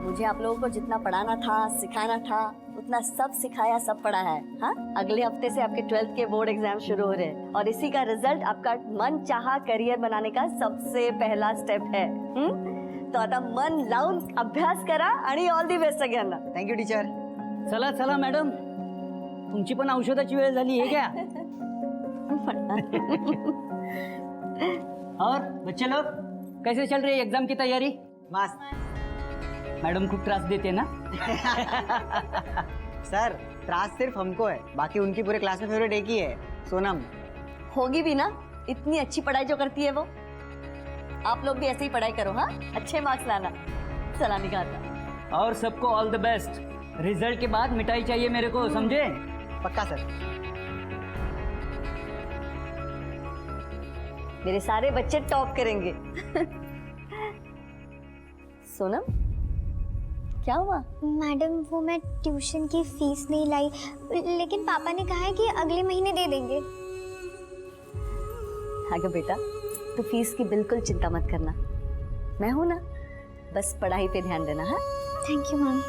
मुझे आप लोगों को जितना पढ़ाना था, सिखाना था, उतना सब सिखाया, सब पढ़ा है। हाँ, अगले हफ्ते से आपके 12th के बोर्ड एग्जाम शुरू हो रहे हैं और इसी का रिजल्ट आपका मन चाहा करियर बनाने का सबसे पहला स्टेप है। तो आता मन लावून अभ्यास करा आणि ऑल दी बेस्ट सगळ्यांना। Thank you teacher. चला चला मॅडम, तुमची पण औषधाची वेळ झाली आहे क्या? और बच्चे लोग कैसे चल रही है एग्जाम की तैयारी? मस्त। मैडम खूब त्रास देते ना? सर त्रास सिर्फ हमको है, बाकी उनकी पूरे क्लास में फेवरेट एक ही है, सोनम। होगी भी ना, इतनी अच्छी पढ़ाई जो करती है वो। आप लोग भी ऐसे ही पढ़ाई करो, हाँ, अच्छे मार्क्स लाना। सलामी खाता। और सबको ऑल द बेस्ट। रिजल्ट के बाद मिठाई चाहिए मेरे को, समझे? पक्का सर। मेरे सारे बच्चे टॉप करेंगे। सोनम, क्या हुआ? मैडम वो मैं ट्यूशन की फीस नहीं लाई, लेकिन पापा ने कहा है कि अगले महीने दे देंगे। हाँ बेटा, तो फीस की बिल्कुल चिंता मत करना, मैं हूं ना, बस पढ़ाई पे ध्यान देना। हाँ, थैंक यू मैम।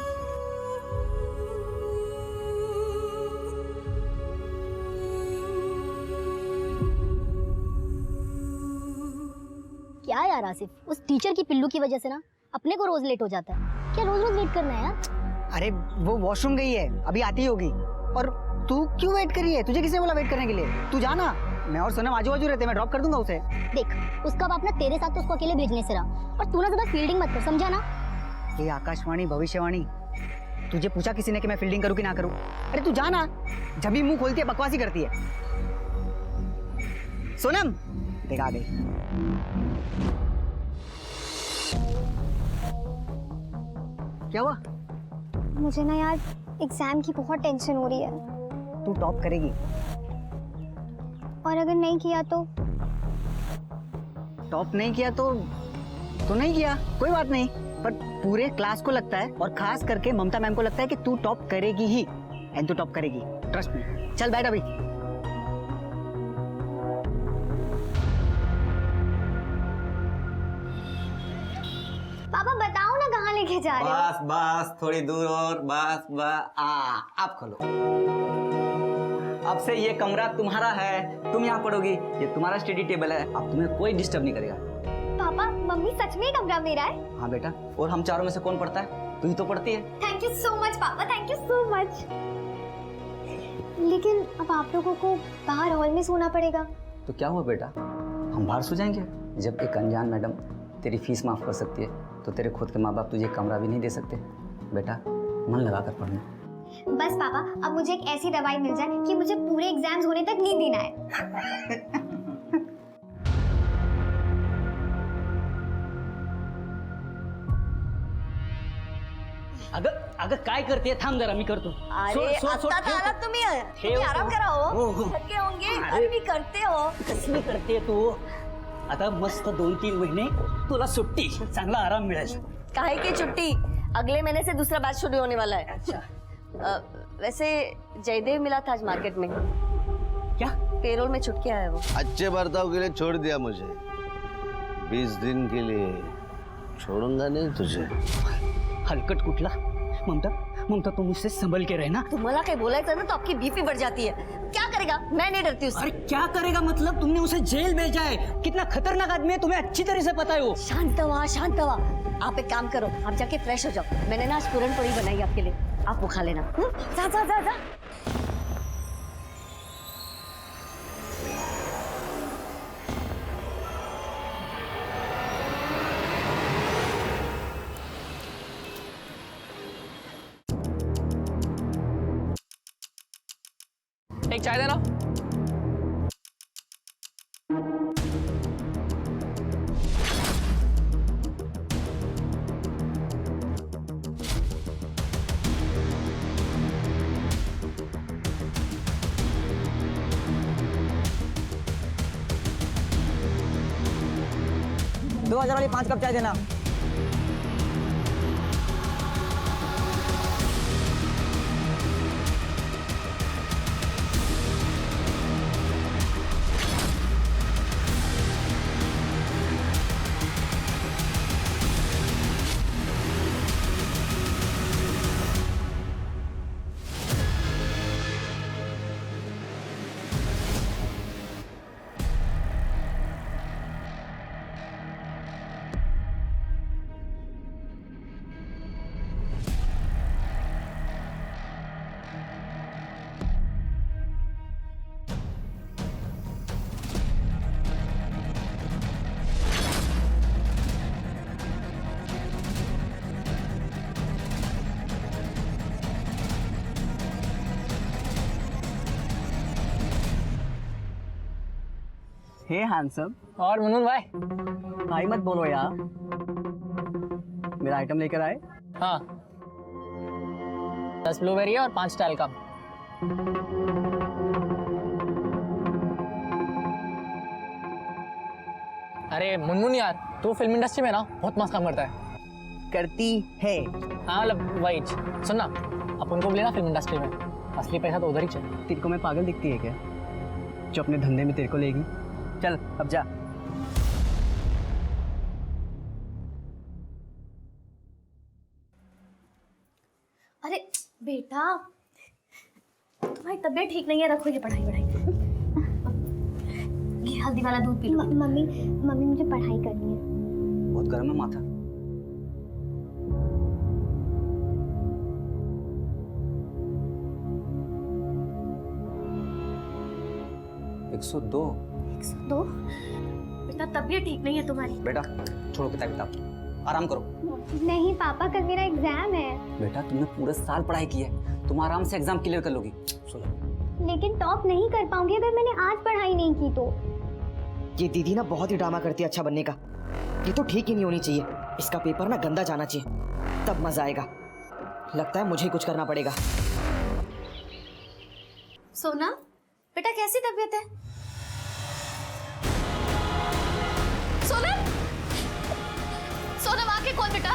क्या यार आसिफ, उस टीचर की पिल्लू की वजह से ना अपने को रोज लेट हो जाता है। क्या रोज रोज वेट करना है यार? अरे वो वॉशरूम गई है, अभी आती होगी। और तू क्यों वेट कर रही है? तुझे किसने बोला वेट करने के लिए? तू जाना, मैं और सोनम आजू बाजू रहते हैं, मैं ड्रॉप कर दूंगा उसे। देख, उसका बाप ना तेरे साथ तो उसको अकेले भेजने से रहा, और तू ना ज्यादा फील्डिंग मत कर, समझा ना? ये आकाशवाणी भविष्यवाणी, तुझे पूछा किसी ने कि मैं फील्डिंग करूं कि ना करूं? अरे तू जाना, जब भी मुंह खोलती है बकवासी करती है। सोनम देखा आ गई। क्या हुआ? मुझे ना यार एग्जाम की बहुत टेंशन हो रही है। तू टॉप करेगी। और अगर नहीं किया तो? टॉप नहीं किया तो नहीं किया, कोई बात नहीं। पर पूरे क्लास को लगता है, और खास करके ममता मैम को लगता है कि तू टॉप करेगी ही, एंड तू टॉप करेगी, ट्रस्ट मी। चल बैठ अभी। पापा बताओ ना कहाँ लेके जा रहे हो? बस बस थोड़ी दूर और बस आप खोलो। अब से ये कमरा तुम्हारा है, तुम यहाँ पढ़ोगी, ये तुम्हारा स्टडी टेबल है, अब तुम्हें कोई डिस्टर्ब नहीं करेगा। पापा मम्मी सच में कमरा मेरा है? हाँ बेटा, और हम चारों में से कौन पढ़ता है? तू ही तो पढ़ती है। थैंक यू सो मच पापा, थैंक यू सो मच। लेकिन अब आप लोगों को बाहर हॉल में सोना पड़ेगा। तो क्या हुआ बेटा, हम बाहर सो जाएंगे? जब एक अनजान मैडम तेरी फीस माफ कर सकती है, तो तेरे खुद के माँ बाप तुझे कमरा भी नहीं दे सकते। बेटा मन लगा कर पढ़ना। बस पापा, अब मुझे एक ऐसी दवाई मिल जाए कि मुझे पूरे एग्जाम्स होने तक नींद ही ना आए। अगं काय करते? थांब जरा, मी करतो। अरे आता आला तुम्ही आराम करा हो, थके होंगे। अरे मी करते हो। कसली करते तू? आता मस्त 2-3 महिने तुला सुट्टी, चांगला आराम मिळेल। काहे की छुट्टी, अगले महीने से दूसरा बैच शुरू होने वाला है। अच्छा, वैसे जयदेव मिला था आज मार्केट में। क्या? पेरोल में छुट गया है वो। अच्छे बर्ताव के लिए छोड़ दिया मुझे, 20 दिन के लिए छोड़ूंगा नहीं तुझे। हलकट कुठला? ममता तुम मुझसे संभल के रहना। तुम्हाला काही बोलायचं ना तो आपकी बीपी बढ़ जाती है। क्या करेगा? मैं नहीं डरती उससे। अरे क्या करेगा मतलब? तुमने उसे जेल भेजा है, कितना खतरनाक आदमी है, तुम्हें अच्छी तरह से पता है वो। शांत हुआ। आप एक काम करो, आप जाके फ्रेश हो जाओ। मैंने ना आज पूरन पड़ी बनाई आपके लिए, आप वो खा लेना। जा। एक चाय देना। दो 2000 वाली 5 कप चाय देना। हे हैंडसम। और मुनमुन भाई? भाई मत बोलो यार। मेरा आइटम लेकर आए? हाँ, 10 ब्लूबेरी और 5 टालकम। अरे मुनमुन यार, तू फिल्म इंडस्ट्री में ना बहुत मस्त काम करता है। करती है। हाँ मतलब वही। सुन ना, अपन को भी लेना फिल्म इंडस्ट्री में, असली पैसा तो उधर ही चाहिए। तेरे को मैं पागल दिखती है क्या जो अपने धंधे में तेरे को लेगी? चल अब जा। अरे बेटा, तुम्हारी तबीयत ठीक नहीं है, रखो ये पढ़ाई वढ़ाई। ये हल्दी वाला दूध पी लो। मम्मी मम्मी मुझे पढ़ाई करनी है। बहुत गर्म है माथा। $102। 102? बेटा तबीयत ठीक नहीं है तुम्हारी। बेटा छोड़ो किताब, आराम करो। नहीं पापा, कल मेरा एग्जाम है। बेटा तुमने पूरे साल पढ़ाई की है, तुम आराम से एग्जाम क्लियर कर लोगी। सुनो, लेकिन टॉप नहीं कर पाऊंगी अगर मैंने आज पढ़ाई नहीं की तो। ये दीदी ना बहुत ही ड्रामा करती है अच्छा बनने का। ये तो ठीक ही नहीं होनी चाहिए। इसका पेपर ना गंदा जाना चाहिए, तब मजा आएगा। लगता है मुझे ही कुछ करना पड़ेगा। सोना बेटा कैसी तबीयत है? सोनम, सोनम आके कौन बेटा?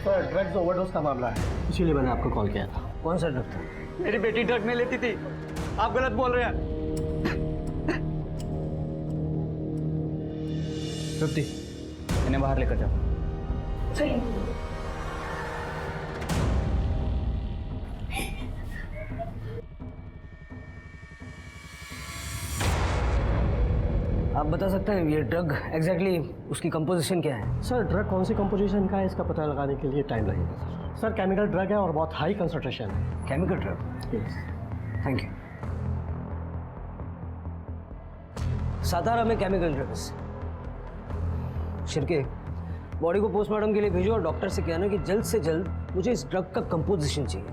सर ड्रग्स ओवरडोज का मामला है, इसीलिए मैंने आपको कॉल किया था। कौन सा ड्रग था? मेरी बेटी ड्रग नहीं लेती थी, आप गलत बोल रहे हैं। तृप्ति, इन्हें बाहर लेकर जाओ। आप बता सकते हैं ये ड्रग एग्जैक्टली उसकी कंपोजिशन क्या है? सर ड्रग कौन सी कंपोजिशन का है इसका पता लगाने के लिए टाइम लगेगा सर। केमिकल ड्रग है और बहुत हाई कंसंट्रेशन है। Chemical drug? Thank you. Satara में केमिकल ड्रग्स। शिरके, बॉडी को पोस्टमार्टम के लिए भेजो और डॉक्टर से कहना कि जल्द से जल्द मुझे इस ड्रग का कंपोजिशन चाहिए।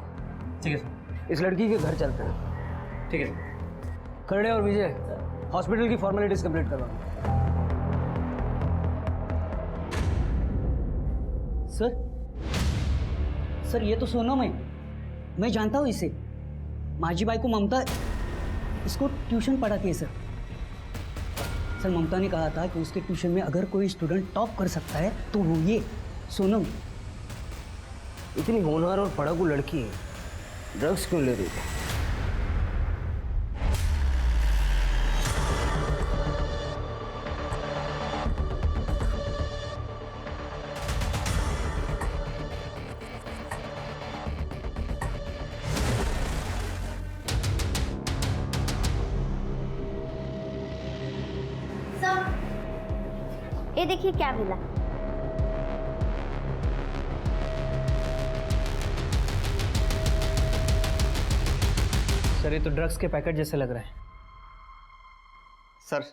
ठीक है सर। इस लड़की के घर चलते हैं। ठीक है सर। खरड़े और विजय हॉस्पिटल की फॉर्मेलिटीज कंप्लीट करवाओ। सर ये तो सोनम है, मैं जानता हूँ इसे। माझी बाई को ममता इसको ट्यूशन पढ़ाती है सर। ममता ने कहा था कि उसके ट्यूशन में अगर कोई स्टूडेंट टॉप कर सकता है तो वो ये सोनम। इतनी होनहार और पढ़ाकू लड़की है, ड्रग्स क्यों ले रही थी? ये देखिए क्या मिला। सर ये तो ड्रग्स के पैकेट जैसे लग रहे हैं। सर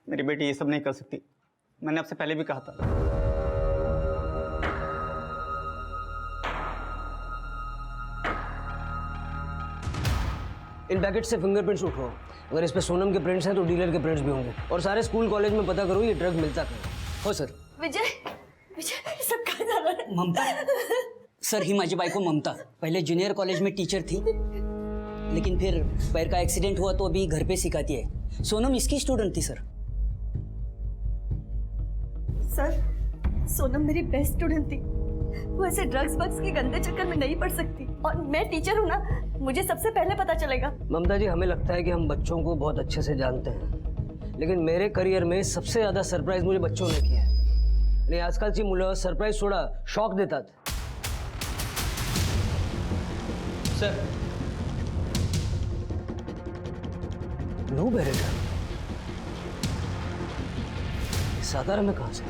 मेरी बेटी ये सब नहीं कर सकती, मैंने आपसे पहले भी कहा था। इन पैकेट से फिंगरप्रिंट्स उठाओ। अगर इस पे सोनम के प्रिंट्स हैं तो डीलर के प्रिंट्स भी होंगे। और सारे स्कूल कॉलेज में पता करो ये ड्रग मिलता कहाँ हो। सर विजय, विजय सब कहाँ जा रहा है? ममता सर, ही माझी बाई को ममता पहले जूनियर कॉलेज में टीचर थी, लेकिन फिर पैर का एक्सीडेंट हुआ तो अभी घर पे सिखाती है। सोनम इसकी स्टूडेंट थी सर। सर सोनम मेरी बेस्ट स्टूडेंट थी, वो ऐसे ड्रग्स वग्स के गंदे चक्कर में नहीं पड़ सकती। और मैं टीचर हूँ ना, मुझे सबसे पहले पता चलेगा। ममता जी, हमें लगता है कि हम बच्चों को बहुत अच्छे से जानते हैं, लेकिन मेरे करियर में सबसे ज्यादा सरप्राइज मुझे बच्चों ने किया है। आणि आजकालची मुलं सरप्राईज सोडा शॉक देतात। सर नो बेरेटा, सातारा में कहाँ से?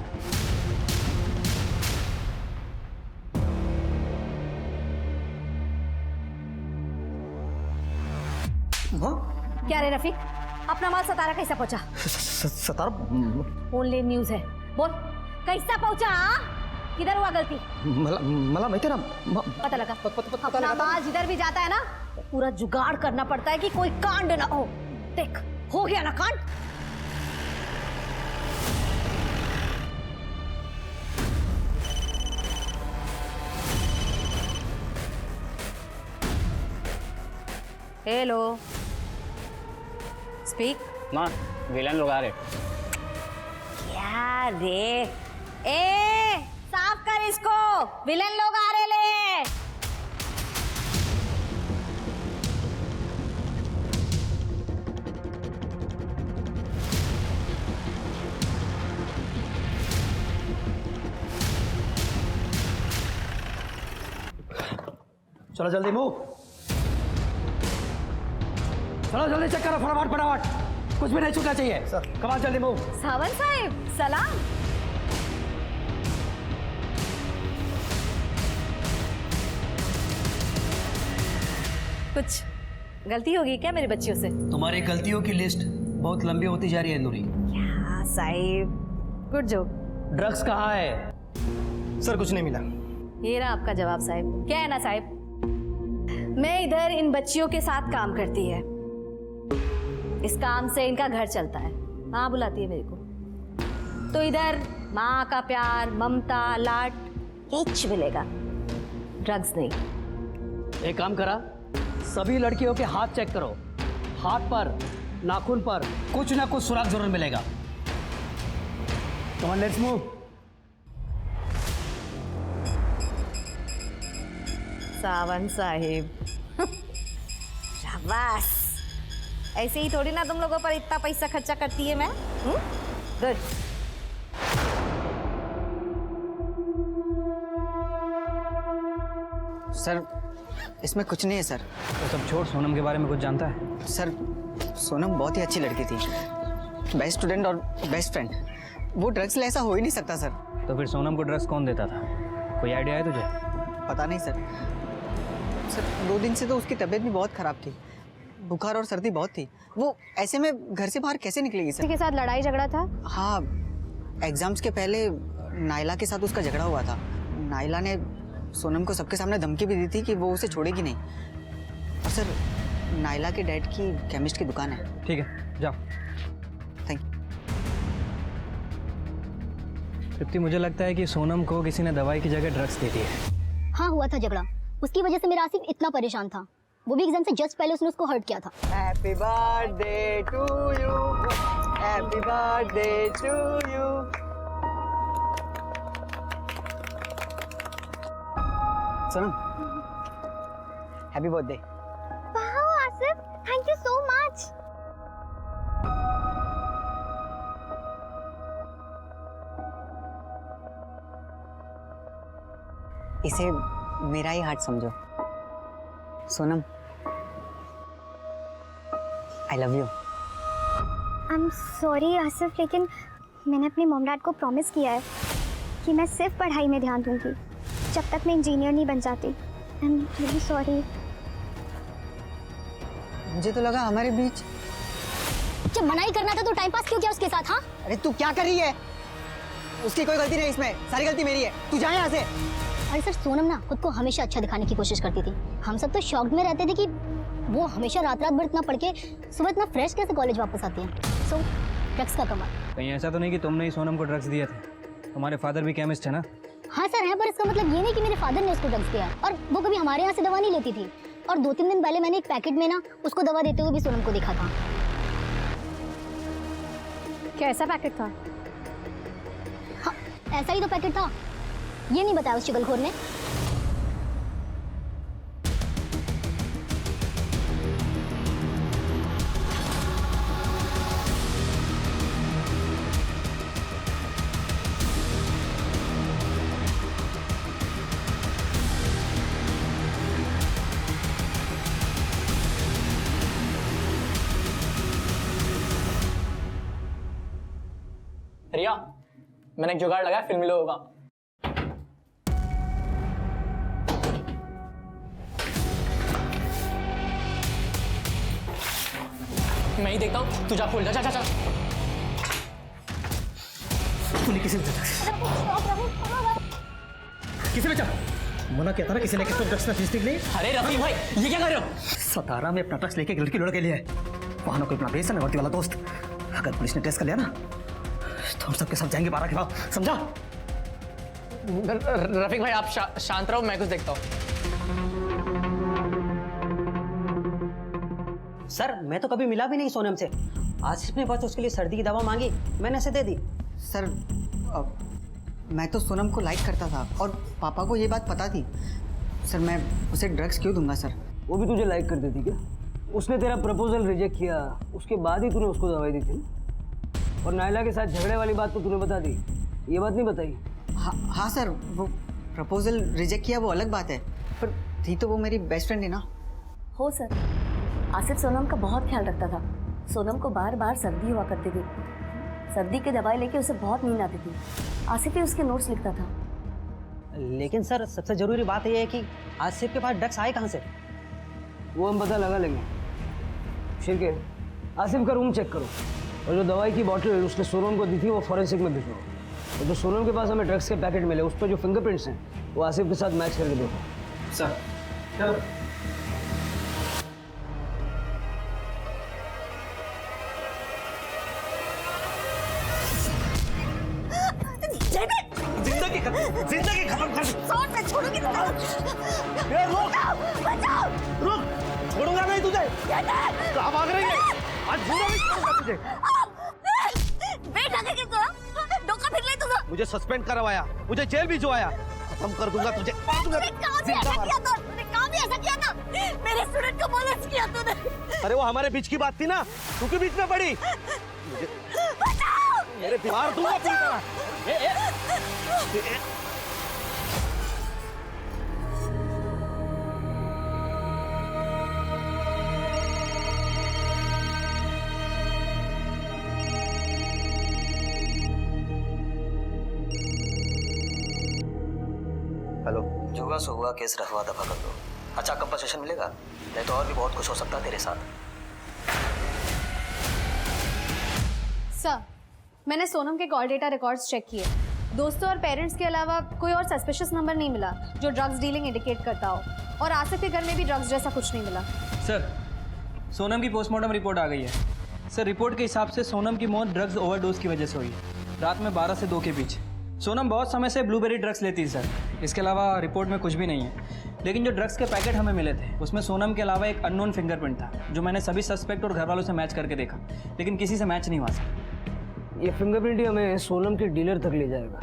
क्या रे रफीक, अपना माल सतारा कैसा पहुंचा? सतारा ओनली न्यूज है, बोल कैसा पहुंचा? हाँ? किधर हुआ गलती? मला माहिती आहे ना पता लगा। अपना माल जिधर भी जाता है ना, पूरा जुगाड़ करना पड़ता है कि कोई कांड ना हो। देख, हो गया ना कांड। Hello, speak. माँ विलन लोग आ रहे। क्या रे? ए, साफ कर इसको, विलन लोग आ रहे ले। चलो जल्दी मूव, चलो जल्दी चेक करो फटाफट फटाफट, कुछ भी नहीं छूटना चाहिए सर। कमाल, जल्दी मूव। सावंत साहब, सलाम। कुछ गलती होगी क्या मेरी बच्चियों से? तुम्हारी गलतियों की लिस्ट बहुत लंबी होती जा रही है नूरी। क्या साहिब, गुड जॉब। ड्रग्स कहाँ है? सर कुछ नहीं मिला। ये रहा आपका जवाब साहिब। क्या है ना साहिब, मैं इधर इन बच्चियों के साथ काम करती है, इस काम से इनका घर चलता है। माँ बुलाती है मेरे को, तो इधर माँ का प्यार, ममता, लाड कुछ मिलेगा, ड्रग्स नहीं। एक काम करा, सभी लड़कियों के हाथ चेक करो, हाथ पर, नाखून पर कुछ ना कुछ सुराग जरूर मिलेगा। Come on, let's move. Sawant Sahib, शाबाश। ऐसे ही थोड़ी ना तुम लोगों पर इतना पैसा खर्चा करती है मैं। गुड। सर इसमें कुछ नहीं है सर। तो सब छोड़, सोनम के बारे में कुछ जानता है? सर सोनम बहुत ही अच्छी लड़की थी, बेस्ट स्टूडेंट और बेस्ट फ्रेंड। वो ड्रग्स ले ऐसा हो ही नहीं सकता सर। तो फिर सोनम को ड्रग्स कौन देता था? कोई आइडिया है तुझे? पता नहीं सर। सर 2 दिन से तो उसकी तबीयत भी बहुत ख़राब थी, बुखार और सर्दी बहुत थी। वो ऐसे में घर से बाहर कैसे निकलेगी सर? के साथ लड़ाई झगड़ा था? हाँ, एग्जाम्स के पहले नाइला के साथ उसका झगड़ा हुआ था। नाइला ने सोनम को सबके सामने धमकी भी दी थी कि वो उसे छोड़ेगी नहीं। और सर नाइला के डैड की केमिस्ट की दुकान है। ठीक है, जाओ। Thank you. तृप्ति, मुझे लगता है कि सोनम को किसी ने दवाई की जगह ड्रग्स दे दी है। हाँ, हुआ था झगड़ा, उसकी वजह से मेरा आसिफ इतना परेशान था। वो भी एग्जाम से जस्ट पहले उसने उसको हर्ट किया था। Happy birthday to you, happy birthday to you. Sonam, happy birthday. Wow Asif, thank you so much. इसे मेरा ही हार्ट समझो। Sonam, I love you. I am sorry Asif, लेकिन मैंने अपने मॉम डैड को प्रॉमिस किया है कि मैं सिर्फ पढ़ाई में ध्यान दूंगी जब तक मैं इंजीनियर नहीं बन जाती। I am really sorry. मुझे तो लगा हमारे बीच। जब मना ही करना था तो टाइम पास क्यों किया उसके साथ? हाँ, अरे तू क्या कर रही है? उसकी कोई गलती नहीं, इसमें सारी गलती मेरी है। तू जा यहाँ से। अरे सर, सोनम ना खुद को हमेशा अच्छा दिखाने की कोशिश करती थी। हम सब तो शॉक्ड में रहते थे कि वो हमेशा रात रात भर इतना पढ़ के सुबह इतना फ्रेश कैसे कॉलेज वापस आती है। सो ड्रग्स का कमाल। कहीं ऐसा तो नहीं कि तुमने ही सोनम को ड्रग्स दिए थे? तुम्हारे फादर भी केमिस्ट है ना? हाँ सर है, पर इसका मतलब ये नहीं कि मेरे फादर ने उसको ड्रग्स दिया। और वो कभी हमारे यहाँ से दवा नहीं लेती थी। और 2-3 दिन पहले मैंने एक पैकेट में ना उसको दवा देते हुए भी सोनम को देखा था। कैसा पैकेट था? हाँ, ऐसा ही तो पैकेट था। ये नहीं बताया उस चुगलखोर ने। रिया, मैंने एक जुगाड़ लगाया फिल्मी लोगों का। मैं ही देखता हूँ, तू जा खोल, जा जा जा जा। तूने किसी ने किसी ने मना किया था ना किसी ने किसी ड्रग्स में फीस नहीं। अरे रफीक भाई ये क्या कर रहे हो? सतारा में अपना ड्रग्स लेके एक लड़की लड़के लिए वहां ना कोई अपना बेसन वर्ती वाला दोस्त। अगर पुलिस ने टेस्ट कर लिया ना तो हम सबके सब जाएंगे 12 के बाद, समझा? रफीक भाई आप शांत रहो, मैं कुछ देखता हूँ। सर मैं तो कभी मिला भी नहीं सोनम से। आसिफ ने बस उसके लिए सर्दी की दवा मांगी, मैंने ऐसे दे दी। सर मैं तो सोनम को लाइक करता था और पापा को ये बात पता थी। सर मैं उसे ड्रग्स क्यों दूंगा सर? वो भी तुझे लाइक करती थी क्या? उसने तेरा प्रपोजल रिजेक्ट किया, उसके बाद ही तूने उसको दवाई दी थी। और नायला के साथ झगड़े वाली बात तो तूने बता दी, ये बात नहीं बताई? हाँ सर, वो प्रपोजल रिजेक्ट किया वो अलग बात है, पर थी तो वो मेरी बेस्ट फ्रेंड है ना। हो सर, आसिफ सोनम का बहुत ख्याल रखता था। सोनम को बार बार सर्दी हुआ करती थी, सर्दी की दवाई लेके उसे बहुत नींद आती थी। आसिफ ही उसके नोट्स लिखता था। लेकिन सर सबसे जरूरी बात यह है कि आसिफ के पास ड्रग्स आए कहाँ से? वो हम पता लगा लेंगे। शिरके, आसिफ का रूम चेक करो और जो दवाई की बॉटल उसने सोनम को दी थी वो फॉरेंसिक में भिजवाओ। और जो सोनम के पास हमें ड्रग्स के पैकेट मिले उस पर जो फिंगरप्रिंट्स हैं वो आसिफ के साथ मैच करके देखो। सर चलो। जिंदगी खत्म कर। मैं छोड़ूंगी रुक, छोड़ूंगा नहीं तुझे। कहाँ भाग रही है? आज पूरा नहीं छोड़ूंगा तुझे। डोका फिर ले तुझे। मुझे सस्पेंड करवाया, मुझे जेल भिजवाया, खत्म कर दूंगा तुझे। तूने काम भी ऐसा किया था। मेरे स्टूडेंट को मोलेस्ट किया तूने। अरे वो हमारे बीच की बात थी ना, तू क्यों बीच में पड़ी? मेरे मार दूंगा पूरी तरह। हेलो, जो हुआ सो हुआ, केस रखवा दफा कर दो। अच्छा कंपनसेशन मिलेगा, नहीं तो और भी बहुत कुछ हो सकता है तेरे साथ। सर, मैंने सोनम के कॉल डेटा रिकॉर्ड्स चेक किए। दोस्तों और पेरेंट्स के अलावा कोई और सस्पिशियस नंबर नहीं मिला जो ड्रग्स डीलिंग इंडिकेट करता हो, और आसिफ के घर में भी ड्रग्स जैसा कुछ नहीं मिला। सर, सोनम की पोस्टमार्टम रिपोर्ट आ गई है। सर, रिपोर्ट के हिसाब से सोनम की मौत ड्रग्स ओवरडोज की वजह से हुई है, रात में 12 से 2 के बीच। सोनम बहुत समय से ब्लूबेरी ड्रग्स लेती है सर, इसके अलावा रिपोर्ट में कुछ भी नहीं है। लेकिन जो ड्रग्स के पैकेट हमें मिले थे उसमें सोनम के अलावा एक अननोन फिंगरप्रिंट था, जो मैंने सभी सस्पेक्ट और घर वालों से मैच करके देखा, लेकिन किसी से मैच नहीं हुआ सर। ये फिंगरप्रिंट ही हमें सोनम के डीलर तक ले जाएगा।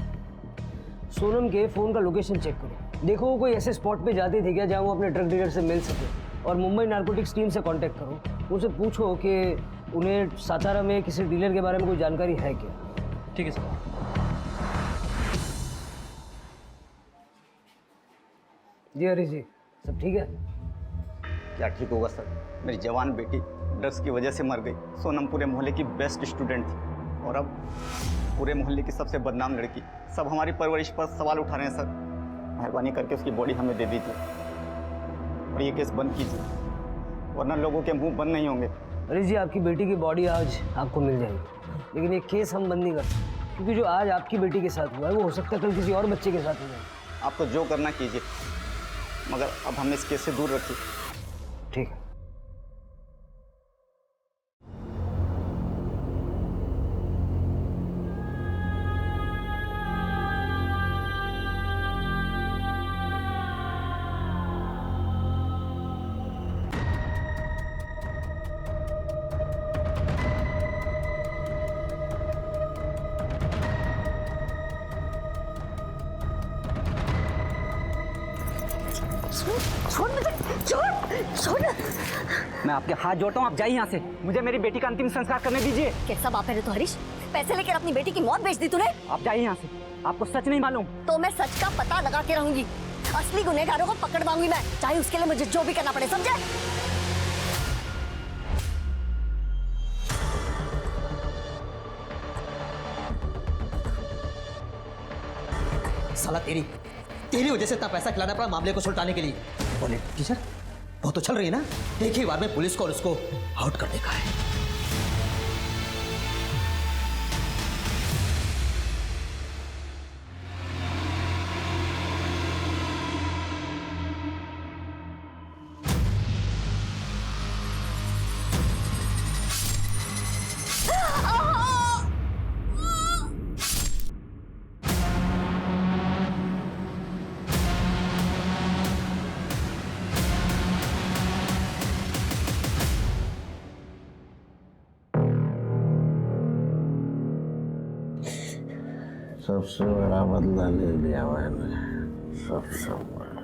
सोनम के फ़ोन का लोकेशन चेक करो, देखो वो कोई ऐसे स्पॉट पे जाती थी क्या जहाँ वो अपने ड्रग डीलर से मिल सके। और मुंबई नारकोटिक्स टीम से कांटेक्ट करो, उनसे पूछो कि उन्हें सातारा में किसी डीलर के बारे में कोई जानकारी है क्या। ठीक है सर। जी हरी जी, सब ठीक है? क्या ठीक होगा सर, मेरी जवान बेटी ड्रग्स की वजह से मर गई। सोनम पूरे मोहल्ले की बेस्ट स्टूडेंट थी और अब पूरे मोहल्ले की सबसे बदनाम लड़की। सब हमारी परवरिश पर सवाल उठा रहे हैं सर। मेहरबानी करके उसकी बॉडी हमें दे दीजिए और ये केस बंद कीजिए, वरना लोगों के मुंह बंद नहीं होंगे। हरी जी, आपकी बेटी की बॉडी आज आपको मिल जाएगी, लेकिन ये केस हम बंद नहीं कर सकते, क्योंकि जो आज आपकी बेटी के साथ हुआ है वो हो सकता है कल किसी और बच्चे के साथ हो जाए। आप तो जो करना कीजिए, मगर अब हमें इस केस से दूर रखिए। ठीक है। मैं आपके हाथ जोड़ता हूँ, आप जाइए यहाँ से। मुझे मेरी बेटी का अंतिम संस्कार करने दीजिए। कैसा बाप है रे तो हरीश, पैसे लेकर अपनी बेटी की मौत बेच दी तूने। आप जाइए यहाँ से, आपको सच नहीं मालूम। तो मैं सच का पता लगा के रहूंगी, असली गुनहगारों को पकड़वाऊंगी मैं, चाहे उसके लिए मुझे जो भी करना पड़े, समझे? साला तेरी वजह से इतना पैसा खिलाना पड़ा मामले को सुलटाने के लिए। बोले टीचर, वो तो चल रही है ना, एक ही बार में पुलिस को और उसको आउट कर देगा है। सबसे बड़ा बदला ले लिया मैंने, सबसे बड़ा।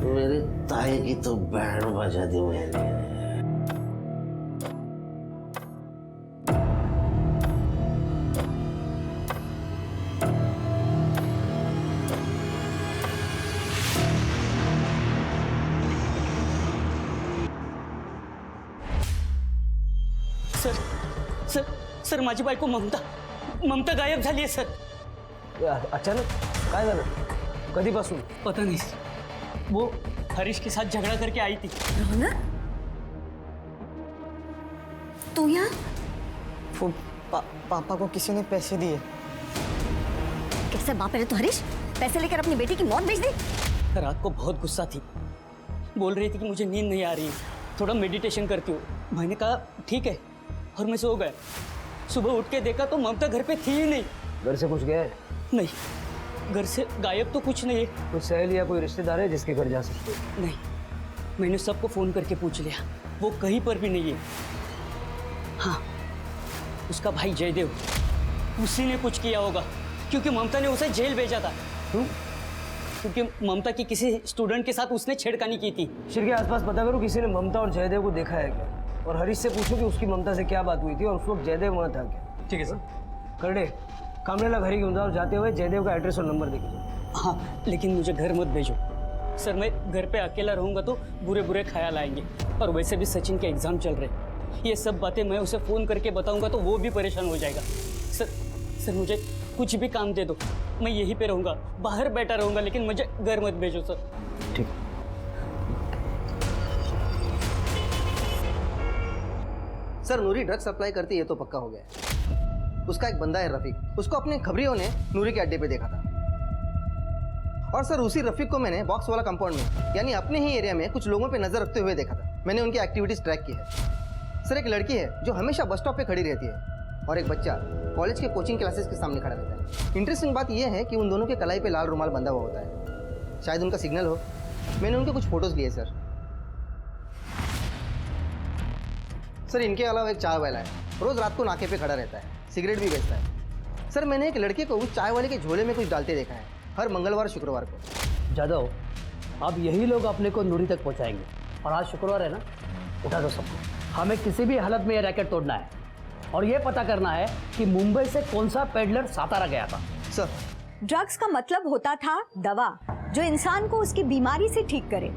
मेरी ताई की तो बैंड बजा दी मैंने। सर सर सर माझी बायको ममता गायब झाली आहे सर। अचानक काय झालं? कधीपासून? पता नहीं, वो हरीश के साथ झगड़ा करके आई थी। तू यहाँ? वो पापा को किसी ने पैसे दिए। कैसे बाप है रे तू हरीश? पैसे लेकर अपनी बेटी की मौत भेज दी? रात को बहुत गुस्सा थी, बोल रही थी कि मुझे नींद नहीं आ रही, थोड़ा मेडिटेशन करती हूँ। मैंने कहा ठीक है और मैं सो गया। सुबह उठ के देखा तो ममता घर पे थी ही नहीं। घर से कुछ गया है? नहीं, घर से गायब तो कुछ नहीं है। कोई सहेली या कोई रिश्तेदार है जिसके घर जा सकते हो? नहीं, मैंने सबको फोन करके पूछ लिया, वो कहीं पर भी नहीं है। हाँ, उसका भाई जयदेव, उसी ने कुछ किया होगा, क्योंकि ममता ने उसे जेल भेजा था। क्योंकि ममता की किसी स्टूडेंट के साथ उसने छेड़खानी की थी। शिर के आसपास पता करो किसी ने ममता और जयदेव को देखा है क्या, और हरीश से पूछो कि उसकी ममता से क्या बात हुई थी और उस वक्त जयदेव वहाँ था क्या। ठीक है सर। करडे, कामरेला घर ही घेऊन जाओ और जाते हुए जयदेव का एड्रेस और नंबर देखिए। हाँ, लेकिन मुझे घर मत भेजो सर। मैं घर पे अकेला रहूंगा तो बुरे बुरे ख्याल आएंगे, और वैसे भी सचिन के एग्जाम चल रहे। ये सब बातें मैं उसे फ़ोन करके बताऊंगा तो वो भी परेशान हो जाएगा। सर मुझे कुछ भी काम दे दो, मैं यहीं पे रहूंगा, बाहर बैठा रहूंगा, लेकिन मुझे घर मत भेजो सर। ठीक। सर नूरी ड्रग सप्लाई करती है तो पक्का हो गया है। उसका एक बंदा है रफीक, उसको अपने खबरियों ने नूरी के अड्डे पे देखा था। और सर उसी रफीक को मैंने बॉक्स वाला कंपाउंड में, यानी अपने ही एरिया में कुछ लोगों पे नजर रखते हुए देखा था। मैंने उनकी एक्टिविटीज ट्रैक की है। सर एक लड़की है जो हमेशा बस स्टॉप पे खड़ी रहती है, और एक बच्चा कॉलेज के कोचिंग क्लासेस के सामने खड़ा रहता है। इंटरेस्टिंग बात यह है कि उन दोनों के कलाई पे लाल रुमाल बंधा हुआ होता है, शायद उनका सिग्नल हो। मैंने उनके कुछ फोटोज लिए सर। सर इनके अलावा एक चाय वाला है, रोज रात को नाके पे खड़ा रहता है, सिगरेट भी बेचता है। सर मैंने एक लड़के को उस चाय वाले के झोले में कुछ डालते देखा है, हर मंगलवार शुक्रवार को। जादव, अब यही लोग अपने को नूरी तक पहुंचाएंगे, और आज शुक्रवार है ना, उठा दो सबको। हमें किसी भी हालत में ये रैकेट तोड़ना है, और ये पता करना है कि मुंबई से कौन सा पेडलर सातारा गया था। सर ड्रग्स का मतलब होता था दवा, जो इंसान को उसकी बीमारी से ठीक करे,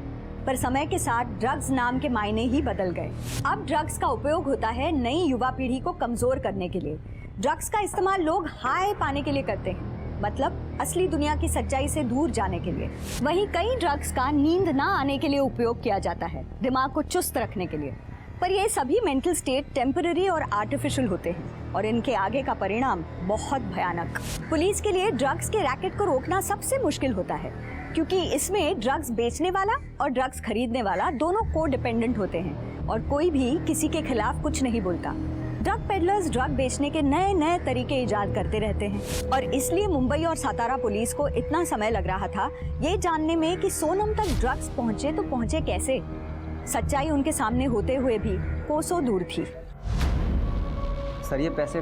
पर समय के साथ ड्रग्स नाम के मायने ही बदल गए। अब ड्रग्स का उपयोग होता है नई युवा पीढ़ी को कमजोर करने के लिए। ड्रग्स का इस्तेमाल लोग हाई पाने के लिए करते हैं, मतलब असली दुनिया की सच्चाई से दूर जाने के लिए। वहीं कई ड्रग्स का नींद ना आने के लिए उपयोग किया जाता है, दिमाग को चुस्त रखने के लिए। पर ये सभी मेंटल स्टेट टेम्पररी और आर्टिफिशियल होते हैं, और इनके आगे का परिणाम बहुत भयानक। पुलिस के लिए ड्रग्स के रैकेट को रोकना सबसे मुश्किल होता है, क्योंकि इसमें ड्रग्स बेचने वाला और ड्रग्स खरीदने वाला दोनों को डिपेंडेंट होते हैं, और कोई भी किसी के खिलाफ कुछ नहीं बोलता। ड्रग पेडलर्स ड्रग बेचने के नए नए तरीके इजाद करते रहते हैं, और इसलिए मुंबई और सातारा पुलिस को इतना समय लग रहा था ये जानने में कि सोनम तक ड्रग्स पहुंचे तो पहुंचे कैसे। सच्चाई उनके सामने होते हुए भी कोसों दूर थी। सर ये पैसे,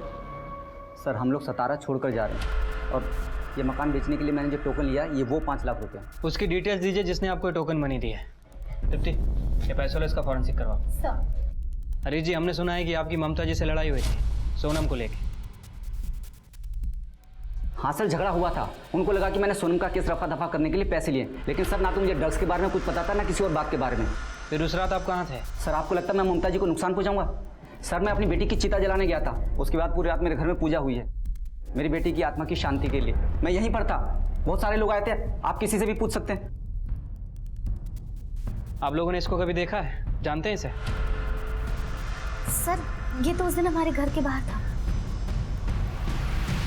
सर हम लोग सतारा छोड़कर जा रहे हैं, और ये मकान बेचने के लिए मैंने जो टोकन लिया ये वो 5 लाख रुपया। उसकी डिटेल्स दीजिए जिसने आपको ये टोकन मनी दी है। तृप्ति, ये पैसों वाला इसका फॉरेंसिक करवाओ। सर हरीश जी, हमने सुना है कि आपकी ममता जी से लड़ाई हुई थी सोनम को लेके। हाँ सर, झगड़ा हुआ था। उनको लगा कि मैंने सोनम का केस रफा दफा करने के लिए पैसे लिए, लेकिन सर ना तो मुझे ड्रग्स के बारे में कुछ पता था ना किसी और बात के बारे में। फिर उस रात आप कहाँ थे? सर आपको लगता है मैं ममता जी को नुकसान पहुँचाऊंगा? सर मैं अपनी बेटी की चिता जलाने गया था, उसके बाद पूरी रात मेरे घर में पूजा हुई है मेरी बेटी की आत्मा की शांति के लिए। मैं यहीं पर था, बहुत सारे लोग आए थे, आप किसी से भी पूछ सकते हैं। आप लोगों ने इसको कभी देखा है, जानते हैं इसे? सर ये तो उस दिन हमारे घर के बाहर था।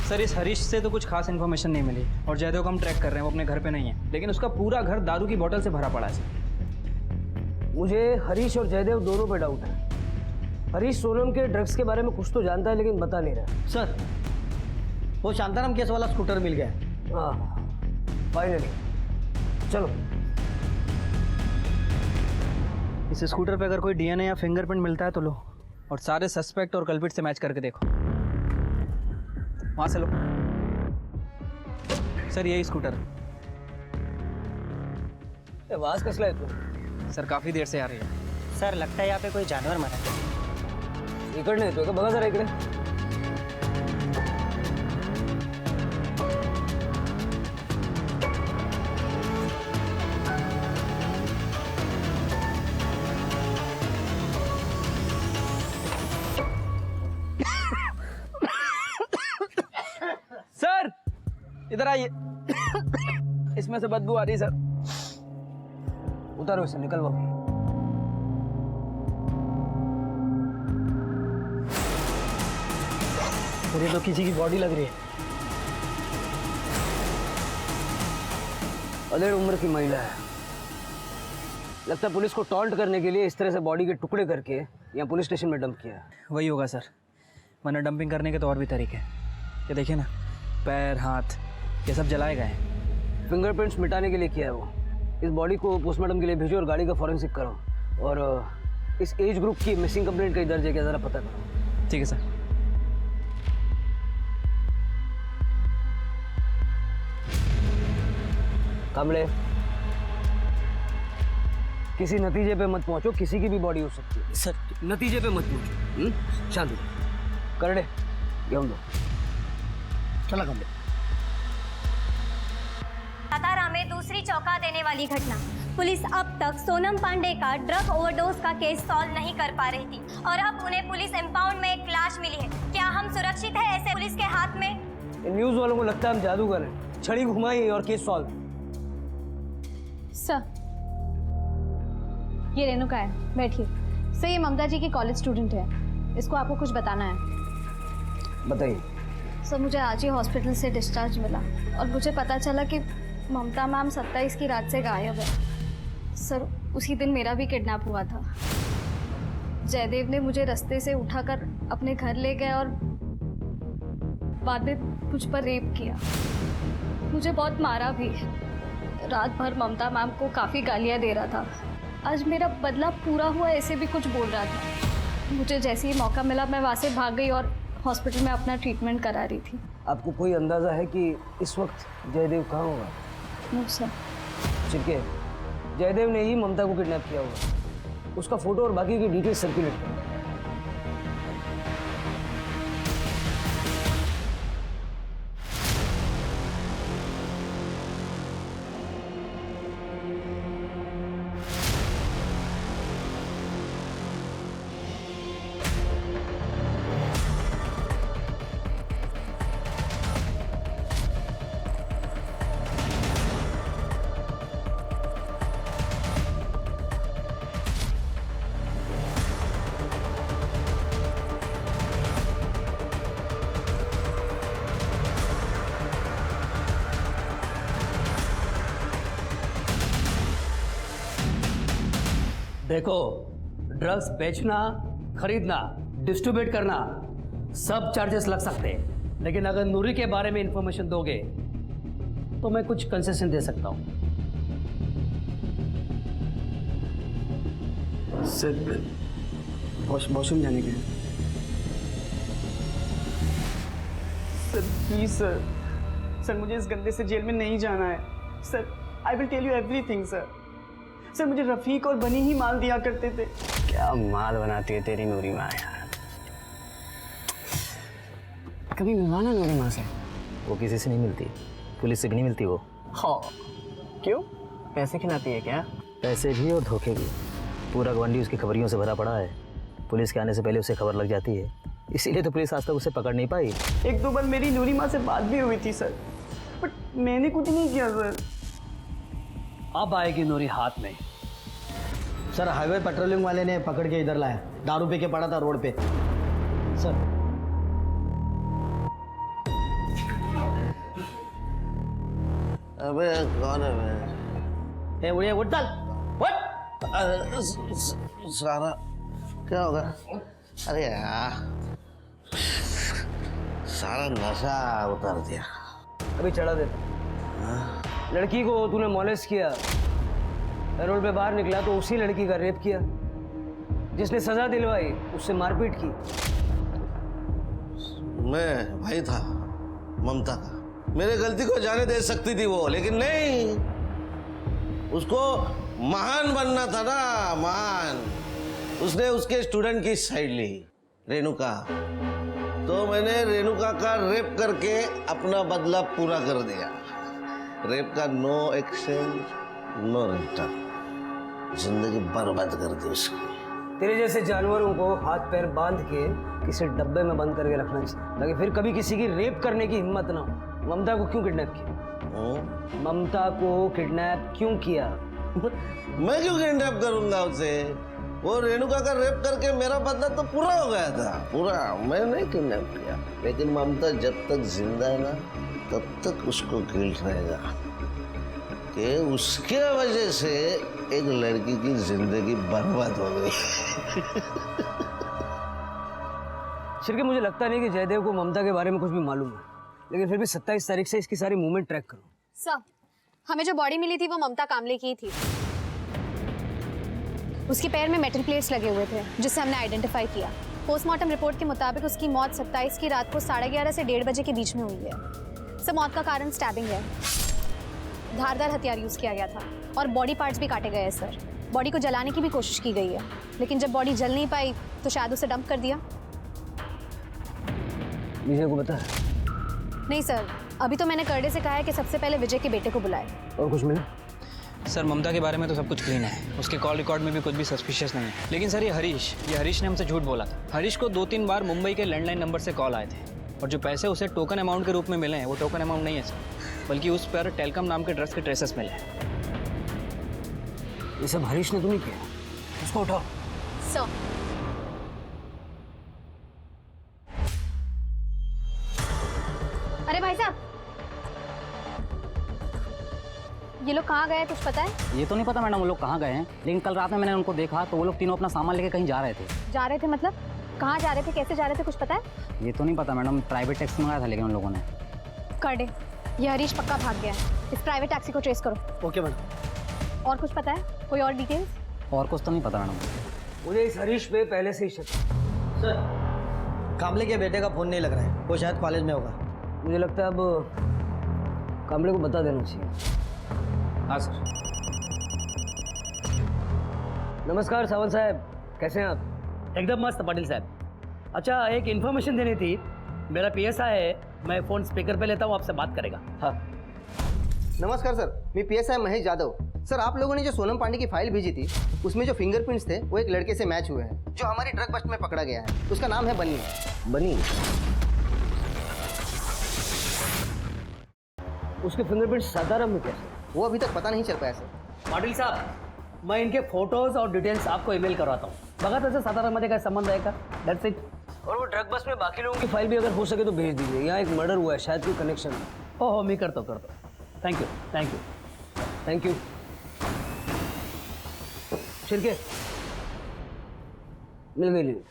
सर इस हरीश से तो कुछ खास इन्फॉर्मेशन नहीं मिली, और जयदेव को हम ट्रैक कर रहे हैं, वो अपने घर पे नहीं है, लेकिन उसका पूरा घर दारू की बोतल से भरा पड़ा है। मुझे हरीश और जयदेव दोनों पे डाउट है। हरीश सोनम के ड्रग्स के बारे में कुछ तो जानता है, लेकिन बता नहीं रहा। सर वो शांताराम केस वाला स्कूटर मिल गया है। हाँ फाइनली, चलो। इस स्कूटर पे अगर कोई डीएनए या फिंगरप्रिंट मिलता है तो लो, और सारे सस्पेक्ट और कल्पिट से मैच करके देखो। वहाँ से लो। सर यही स्कूटर। आवाज कसला येतो? सर काफ़ी देर से आ रही है। सर लगता है यहाँ पे कोई जानवर मरा है। इकडे येतोय का? बघा जरा इकडे। सर इधर आइए। इसमें से बदबू आ रही है सर। उतारो इसे, निकलवाओ। और ये तो किसी की बॉडी लग रही है। अधेड़ उम्र की महिला है। लगता है पुलिस को टॉन्ट करने के लिए इस तरह से बॉडी के टुकड़े करके यहाँ पुलिस स्टेशन में डंप किया है। वही होगा सर, वरना डंपिंग करने के तो और भी तरीके हैं। ये देखिए ना, पैर हाथ ये सब जलाए गए हैं। फिंगरप्रिंट्स मिटाने के लिए किया है वो। इस बॉडी को पोस्टमार्टम के लिए भेजो और गाड़ी का फॉरेंसिक करो। और इस एज ग्रुप की मिसिंग कंप्लेंट कहीं दर्ज है क्या ज़रा पता करो। ठीक है सर। कामले, किसी नतीजे पे मत पहुंचो, किसी की भी बॉडी हो सकती है। सर नतीजे पे मत पहुंचो। शांत हो, करड़े घेऊन दो। चला कामले। सातारा में दूसरी चौंका देने वाली घटना। पुलिस अब तक सोनम पांडे का ड्रग ओवरडोज का केस सॉल्व नहीं कर पा रही थी और अब उन्हें पुलिस इंपाउंड में एक लाश मिली है। क्या हम सुरक्षित हैं ऐसे पुलिस के हाथ में? न्यूज वालों को लगता है हम जादूगर हैं। छड़ी घुमाई और केस सॉल्व। सर ये रेणुका है, बैठिए। सर ये ममता जी की कॉलेज स्टूडेंट है, इसको आपको कुछ बताना है। बताइए। सर मुझे आज ही हॉस्पिटल से डिस्चार्ज मिला और मुझे पता चला कि ममता मैम 27 की रात से गायब है। सर उसी दिन मेरा भी किडनैप हुआ था। जयदेव ने मुझे रास्ते से उठाकर अपने घर ले गए और बाद में मुझ पर रेप किया। मुझे बहुत मारा भी। रात भर ममता मैम को काफ़ी गालियाँ दे रहा था। आज मेरा बदला पूरा हुआ ऐसे भी कुछ बोल रहा था। मुझे जैसे ही मौका मिला मैं वहाँ से भाग गई और हॉस्पिटल में अपना ट्रीटमेंट करा रही थी। आपको कोई अंदाजा है कि इस वक्त जयदेव कहाँ होगा? No sir. ठीक है, जयदेव ने ही ममता को किडनैप किया होगा। उसका फोटो और बाकी की डिटेल्स सर्कुलेट करें। देखो, ड्रग्स बेचना, खरीदना, डिस्ट्रीब्यूट करना सब चार्जेस लग सकते हैं, लेकिन अगर नूरी के बारे में इंफॉर्मेशन दोगे तो मैं कुछ कंसेशन दे सकता हूँ। सर वॉशरूम जाने के। सर प्लीज सर मुझे इस गंदे से जेल में नहीं जाना है। Sir I will tell you everything sir मुझे रफीक और बनी ही माल दिया करते थे। क्या माल बनाती है तेरी नूरी माँ यार। कभी मिलवाना नूरी माँ से। वो किसी से नहीं मिलती, पुलिस से भी नहीं मिलती वो। हाँ क्यों? पैसे खिलाती है क्या? पैसे भी और धोखे भी। पूरा गवंडी उसकी खबरियों से भरा पड़ा है। पुलिस के आने से पहले उसे खबर लग जाती है, इसीलिए तो पुलिस आज तक उसे पकड़ नहीं पाई। एक दो बार मेरी नूरी माँ से बात भी हुई थी सर, बट मैंने कुछ नहीं किया सर। अब आएगी नूरी हाथ में। सर हाईवे पेट्रोलिंग वाले ने पकड़ के इधर लाया, दारू पी के पड़ा था रोड पे। सर अबे कौन है मैं? उड़े उठ चल उठ। सारा क्या होगा? अरे यार सारा नशा उतार दिया। अभी चढ़ा देता। लड़की को तूने मॉलेस्ट किया, रोड पे बाहर निकला तो उसी लड़की का रेप किया, जिसने सजा दिलवाई उससे मारपीट की। मैं भाई था, ममता का। मेरे गलती को जाने दे सकती थी वो, लेकिन नहीं, उसको महान बनना था ना, महान। उसने उसके स्टूडेंट की साइड ली, रेणुका। तो मैंने रेणुका का रेप करके अपना बदला पूरा कर दिया। रेप का नो एक्सचेंज नो रिटर्न, जिंदगी बर्बाद कर दी उसकी। तेरे जैसे जानवरों को हाथ पैर बांध के किसी डब्बे में बंद करके रखना चाहिए, ताकि फिर कभी किसी की रेप करने की हिम्मत ना हो। ममता को क्यों किडनैप किया? ममता को किडनैप क्यों किया? मैं क्यों किडनैप करूंगा उसे? वो रेणुका का रेप करके मेरा बदला तो पूरा हो गया था, पूरा। मैं नहीं किडनैप किया, लेकिन ममता जब तक जिंदा है ना, तब तक उसको गिल्ट रहेगा कि उसके वजह से एक लड़की की जिंदगी बर्बाद हो गई। शिरके, मुझे लगता नहीं कि जयदेव को ममता के बारे में कुछ भी मालूम है, लेकिन फिर भी 27 तारीख से इसकी सारी मूवमेंट ट्रैक करो। सर, हमें जो बॉडी मिली थी वो ममता कामले की थी। उसके पैर में मेटल प्लेट्स लगे हुए थे, जिससे हमने आइडेंटिफाई किया। पोस्टमार्टम रिपोर्ट के मुताबिक उसकी मौत 27 की रात को 11:30 से 1:30 बजे के बीच में हुई है। सब मौत का कारण स्टैबिंग है। धारदार हथियार यूज किया गया था और बॉडी पार्ट्स भी काटे गए हैं सर। बॉडी को जलाने की भी कोशिश की गई है, लेकिन जब बॉडी जल नहीं पाई तो शायद उसे डंप कर दिया। विजय को बता? नहीं सर, अभी तो मैंने करडे से कहा है कि सबसे पहले विजय के बेटे को बुलाए। और कुछ मिला? सर, ममता के बारे में तो सब कुछ क्लीन है, उसके कॉल रिकॉर्ड में भी कुछ भी सस्पिशियस नहीं है। लेकिन सर ये हरीश ने हमसे झूठ बोला था। हरीश को 2-3 बार मुंबई के लैंडलाइन नंबर से कॉल आए थे, और जो पैसे उसे टोकन अमाउंट के रूप में मिले हैं वो टोकन अमाउंट नहीं है सर, बल्कि उस पर टेलकम नाम के ड्रग्स के ट्रेसेस मिले हैं। ये सब हरीश ने तो नहीं किया? उसको उठाओ। सर, अरे भाई साहब, ये लोग कहाँ गए कुछ पता है? ये तो नहीं पता मैडम वो लोग कहाँ गए हैं, लेकिन कल रात में मैंने उनको देखा तो वो लोग तीनों अपना सामान लेके कहीं जा रहे थे। जा रहे थे मतलब? कहाँ जा रहे थे, कैसे जा रहे थे, कुछ पता है? ये तो नहीं पता मैडम, प्राइवेट टैक्सी मंगाया था लेकिन उन लोगों ने। करडे, ये हरीश पक्का भाग गया है। इस प्राइवेट टैक्सी को ट्रेस करो। Okay madam. और कुछ पता है? कोई और डिटेल्स? और कुछ तो नहीं पता मैडम। मुझे इस हरीश पे पहले से ही शक। सर, कामले के बेटे का फोन नहीं लग रहा है, वो शायद कॉलेज में होगा। मुझे लगता है अब कामले को बता देना चाहिए। हाँ सर। नमस्कार सावंत साहब, कैसे हैं आप? एकदम मस्त पाटिल साहब। अच्छा, एक इन्फॉर्मेशन देनी थी। मेरा PSI है, मैं फ़ोन स्पीकर पे लेता हूँ, आपसे बात करेगा। हाँ, नमस्कार सर, मैं PSI महेश जादव। सर, आप लोगों ने जो सोनम पांडे की फाइल भेजी थी, उसमें जो फिंगरप्रिंट्स थे वो एक लड़के से मैच हुए हैं, जो हमारी ड्रग बस्ट में पकड़ा गया है। उसका नाम है बनी। बनी? उसके फिंगरप्रिंट्स साधारण में कैसे? वो अभी तक पता नहीं चल पाया सर। पाटिल साहब, मैं इनके फोटोज और डिटेल्स आपको ईमेल करवाता हूँ। बघा तसं सातारामध्ये काय संबंध आहे का? That's it. और वो ड्रग बस में बाकी लोगों की फाइल भी अगर हो सके तो भेज दीजिए। यहाँ एक मर्डर हुआ है, शायद कोई कनेक्शन है। हो, मैं करता हूँ। Thank you, thank you, thank you. Shirke, मिल गई लीड।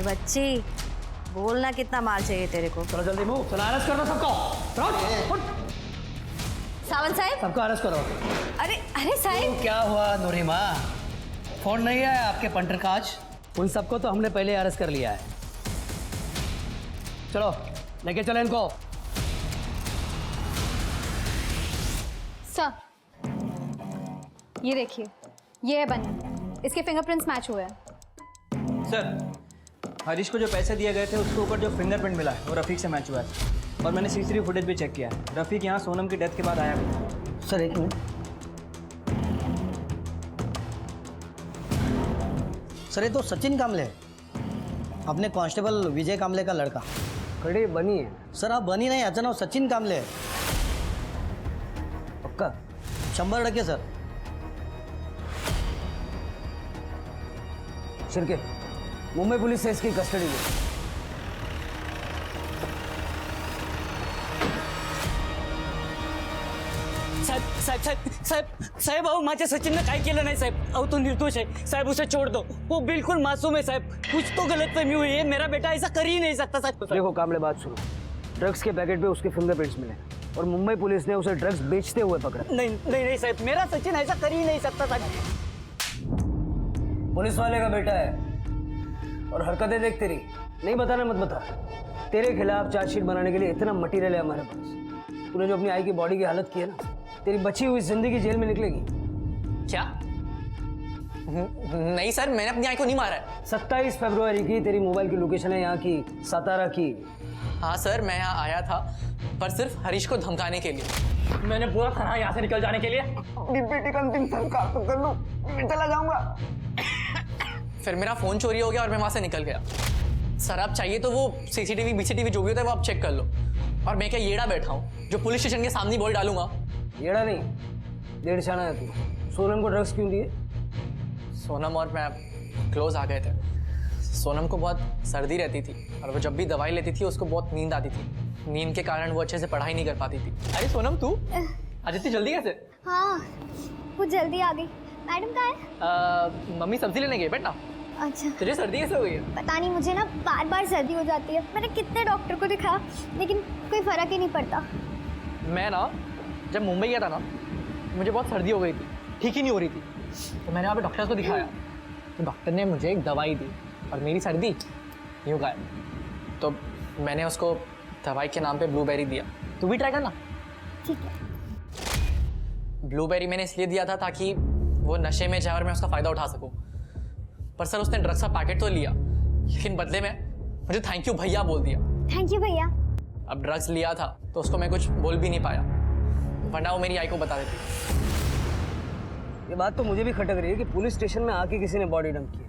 बच्ची, बोलना कितना माल चाहिए तेरे को? चलो जल्दी मूव, चलो अरेस्ट कर दो सबको। सावंत साहब, सबको अरेस्ट करो। अरे अरे साहब, क्या हुआ नूरिमा? फोन नहीं आया आपके पंटर का आज? उन सबको तो हमने पहले अरेस्ट कर लिया है। चलो लेके चलो इनको। सर, ये देखिए, ये है बनी। इसके फिंगरप्रिंट्स मैच हुए हैं। सर, हरीश को जो पैसे दिए गए थे उसके ऊपर जो फिंगरप्रिंट मिला है वो रफ़ीक से मैच हुआ है, और मैंने CCTV फुटेज भी चेक किया है। रफ़ीक यहाँ सोनम की डेथ के बाद आया था। सर एक मिनट। सर, ये तो सचिन कामले है, अपने कांस्टेबल विजय कामले का लड़का। खड़ी बनी है? सर, आप बनी नहीं, याचं नाव सचिन कामले है। पक्का? 100% सर। शिरके, मुंबई पुलिस से इसकी कस्टडी में। साहेब अहो माझ्या सचिननं काय केलं नाही साहेब. अहो तो निर्दोष है साहेब, उसे छोड़ दो. वो बिल्कुल मासूम है साहेब. कुछ तो गलतफहमी हुई है. मेरा बेटा ऐसा कर ही नहीं सकता साहब. देखो कामले, बात सुनो. ड्रग्स के पैकेट पे उसके फिंगरप्रिंट्स मिले और मुंबई पुलिस ने उसे ड्रग्स बेचते हुए पकड़ा. नहीं नहीं नहीं साहब, मेरा सचिन ऐसा कर ही नहीं सकता साहब. पुलिस वाले का बेटा है, और हरकतें देख तेरी, नहीं बताना मत बता। तेरे खिलाफ चार्जशीट बनाने के लिए इतना मटेरियल है हमारे पास। तूने जो अपनी आई की बॉडी की हालत की है ना, तेरी बची हुई जिंदगी जेल में निकलेगी। क्या? नहीं सर, मैंने अपनी आई को नहीं मारा है। 27 फरवरी की तेरी मोबाइल की लोकेशन है यहाँ की, सातारा की। हाँ सर, मैं यहाँ आया था पर सिर्फ हरीश को धमकाने के लिए। मैंने पूरा खाना यहाँ से निकल जाने के लिए। बेटे का अंतिम संस्कार तो कर लो, मैं चला जाऊंगा। फिर मेरा फोन चोरी हो गया और मैं वहां से निकल गया। सर आप चाहिए तो वो सीसीटीवी बीसीटीवी जो भी होता है वो आप चेक कर लो। और मैं क्या येड़ा बैठा हूँ जो पुलिस स्टेशन के सामने बोल डालूंगा? येड़ा नहीं, डेढ़ शाना है तू। सोनम को ड्रग्स क्यों दिए? सोनम और मैं क्लोज आ गए थे। सोनम को बहुत सर्दी रहती थी और वो जब भी दवाई लेती थी उसको बहुत नींद आती थी। नींद के कारण वो अच्छे से पढ़ाई नहीं कर पाती थी। अरे सोनम तू आज इतनी जल्दी कैसे? हाँ वो जल्दी आ गई। मैडम कहाँ है? मम्मी सब्जी लेने गई, बैठना। अच्छा तुझे सर्दी कैसे हो गई है? पता नहीं, मुझे ना बार बार सर्दी हो जाती है। मैंने कितने डॉक्टर को दिखाया लेकिन कोई फर्क ही नहीं पड़ता। मैं ना जब मुंबई गया था ना, मुझे बहुत सर्दी हो गई थी, ठीक ही नहीं हो रही थी। तो मैंने वहाँ पे डॉक्टर को दिखाया तो डॉक्टर ने मुझे एक दवाई दी और मेरी सर्दी यूँ गायब। तो मैंने उसको दवाई के नाम पे ब्लूबेरी दिया। तू भी ट्राई करना। ठीक है। ब्लूबेरी मैंने इसलिए दिया था ताकि वो नशे में जाए और मैं उसका फ़ायदा उठा सकूं। पर सर उसने ड्रग्स का पैकेट तो लिया लेकिन बदले में मुझे थैंक यू भैया बोल दिया। थैंक यू भैया। अब ड्रग्स लिया था तो उसको मैं कुछ बोल भी नहीं पाया, वरना वो मेरी आई को बता देती। ये बात तो मुझे भी खटक रही है कि पुलिस स्टेशन में आके किसी ने बॉडी डंप की है।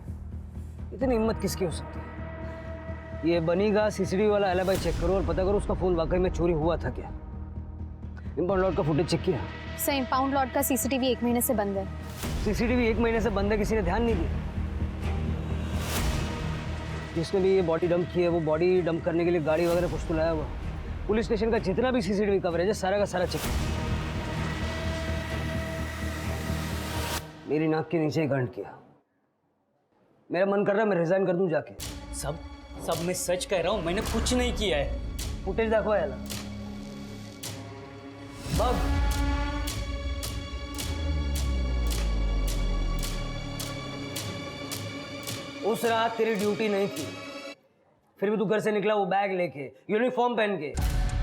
इतनी हिम्मत किसकी हो सकती है? ये बनीगा सीसीटीवी वाला एलिबाई चेक करो और पता करो उसका फोन वाकई में चोरी हुआ था क्या। इंपाउंड लॉट का फुटेज चेक किया? सर इंपाउंड लॉट का सीसीटीवी 1 महीने से बंद है। सीसीटीवी 1 महीने से बंद है, किसी ने ध्यान नहीं दिया? जिसने भी ये बॉडी डंप की है वो बॉडी डंप करने के लिए गाड़ी वगैरह कुछ तो लाया हुआ। पुलिस स्टेशन का जितना भी सीसीटीवी कवरेज है सारा का सारा चेक। मेरी नाक के नीचे ही गांठ किया। मेरा मन कर रहा है मैं रिजाइन कर दूं जाके। सब मैं सच कह रहा हूँ, मैंने कुछ नहीं किया है। फुटेज दाखवा याला बघ। उस रात तेरी ड्यूटी नहीं थी, फिर भी तू घर से निकला वो बैग लेके, यूनिफॉर्म पहन के,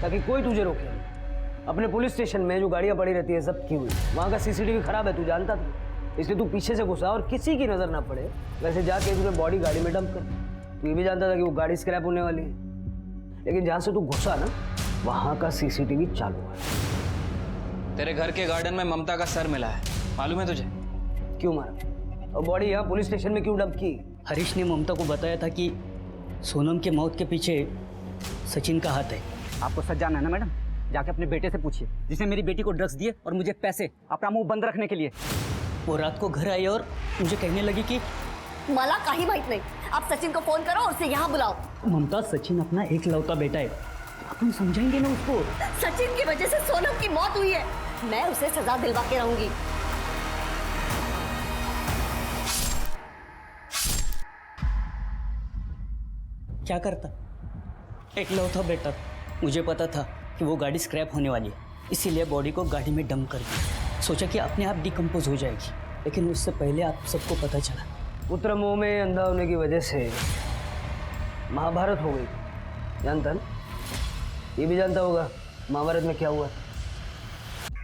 ताकि कोई तुझे रोके नहीं। अपने पुलिस स्टेशन में जो गाड़ियां पड़ी रहती है जब्त की हुई, वहां का सीसीटीवी खराब है, तू जानता था। इसलिए तू पीछे से घुसा और किसी की नजर ना पड़े वैसे जाके तूने बॉडी गाड़ी में डंप कर। तू ये भी जानता था कि वो गाड़ी स्क्रैप होने वाली है, लेकिन जहां से तू घुसा ना वहां का सीसीटीवी चालू है। तेरे घर के गार्डन में ममता का सर मिला है, मालूम है तुझे? क्यों मारा? और बॉडी यहाँ पुलिस स्टेशन में क्यों डंप की? हरीश ने ममता को बताया था कि सोनम के मौत के पीछे सचिन का हाथ है। आपको सच जानना है ना मैडम? जाके अपने बेटे से पूछिए जिसने मेरी बेटी को ड्रग्स दिए और मुझे पैसे अपना मुंह बंद रखने के लिए। वो रात को घर आई और मुझे कहने लगी कि मला काही माहित नहीं, आप सचिन को फोन करो और उसे यहाँ बुलाओ। ममता, सचिन अपना एक लौता बेटा है, अपन समझाएंगे ना उसको। सचिन की वजह से सोनम की मौत हुई है, मैं उसे सजा दिलवा के रहूंगी। क्या करता? एक लौता बेटा, मुझे पता था कि वो गाड़ी स्क्रैप होने वाली है, इसीलिए बॉडी को गाड़ी में डंप कर दिया। सोचा कि अपने आप डिकम्पोज हो जाएगी, लेकिन उससे पहले आप सबको पता चला। पुत्र मुंह में अंधा होने की वजह से महाभारत हो गई, जानता ना? ये भी जानता होगा महाभारत में क्या हुआ।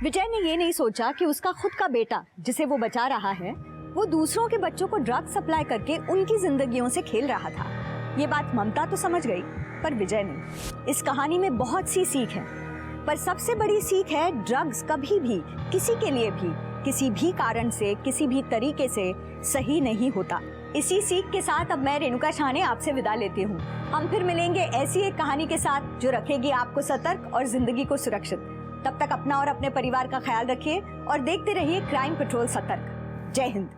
विजय ने ये नहीं सोचा कि उसका खुद का बेटा जिसे वो बचा रहा है वो दूसरों के बच्चों को ड्रग्स सप्लाई करके उनकी जिंदगियों से खेल रहा था। ये बात ममता तो समझ गई पर विजय नहीं। इस कहानी में बहुत सी सीख है, पर सबसे बड़ी सीख है ड्रग्स कभी भी किसी के लिए भी किसी भी कारण से किसी भी तरीके से सही नहीं होता। इसी सीख के साथ अब मैं रेणुका छाने आपसे विदा लेती हूँ। हम फिर मिलेंगे ऐसी एक कहानी के साथ जो रखेगी आपको सतर्क और जिंदगी को सुरक्षित। तब तक अपना और अपने परिवार का ख्याल रखिए और देखते रहिए क्राइम पेट्रोल सतर्क। जय हिंद।